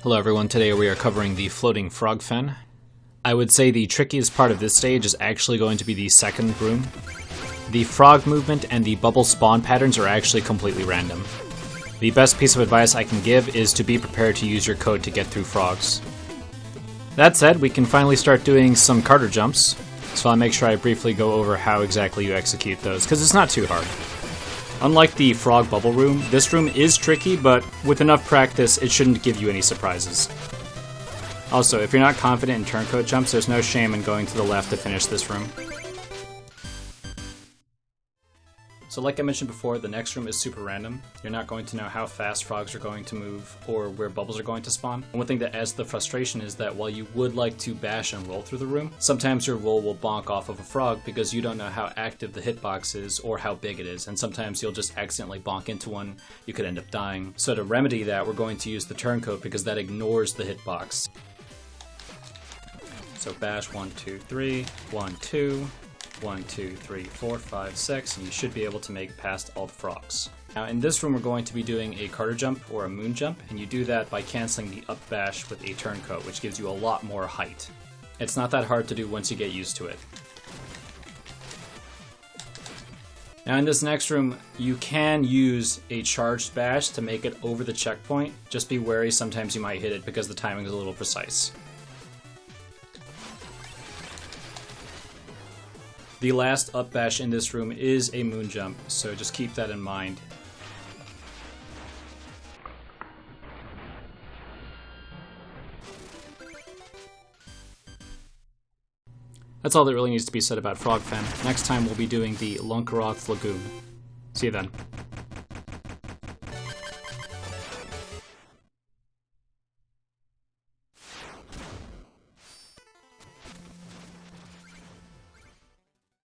Hello everyone, today we are covering the floating frog fen. I would say the trickiest part of this stage is actually going to be the second room. The frog movement and the bubble spawn patterns are actually completely random. The best piece of advice I can give is to be prepared to use your code to get through frogs. That said, we can finally start doing some Carter jumps, so I'll make sure I briefly go over how exactly you execute those, because it's not too hard. Unlike the frog bubble room, this room is tricky, but with enough practice, it shouldn't give you any surprises. Also, if you're not confident in turncoat jumps, there's no shame in going to the left to finish this room. So like I mentioned before, the next room is super random. You're not going to know how fast frogs are going to move or where bubbles are going to spawn. And one thing that adds to the frustration is that while you would like to bash and roll through the room, sometimes your roll will bonk off of a frog because you don't know how active the hitbox is or how big it is, and sometimes you'll just accidentally bonk into one, you could end up dying. So to remedy that, we're going to use the turncoat because that ignores the hitbox. So bash 1, 2, 3, 1, 2, 1, 2, 3, 4, 5, 6, and you should be able to make it past all the frogs. Now in this room we're going to be doing a Carter jump or a moon jump, and you do that by canceling the up bash with a turncoat, which gives you a lot more height. It's not that hard to do once you get used to it. Now in this next room, you can use a charged bash to make it over the checkpoint. Just be wary, sometimes you might hit it because the timing is a little precise. The last up bash in this room is a moon jump, so just keep that in mind. That's all that really needs to be said about Frog Fen. Next time we'll be doing the Lunkaroth Lagoon. See you then.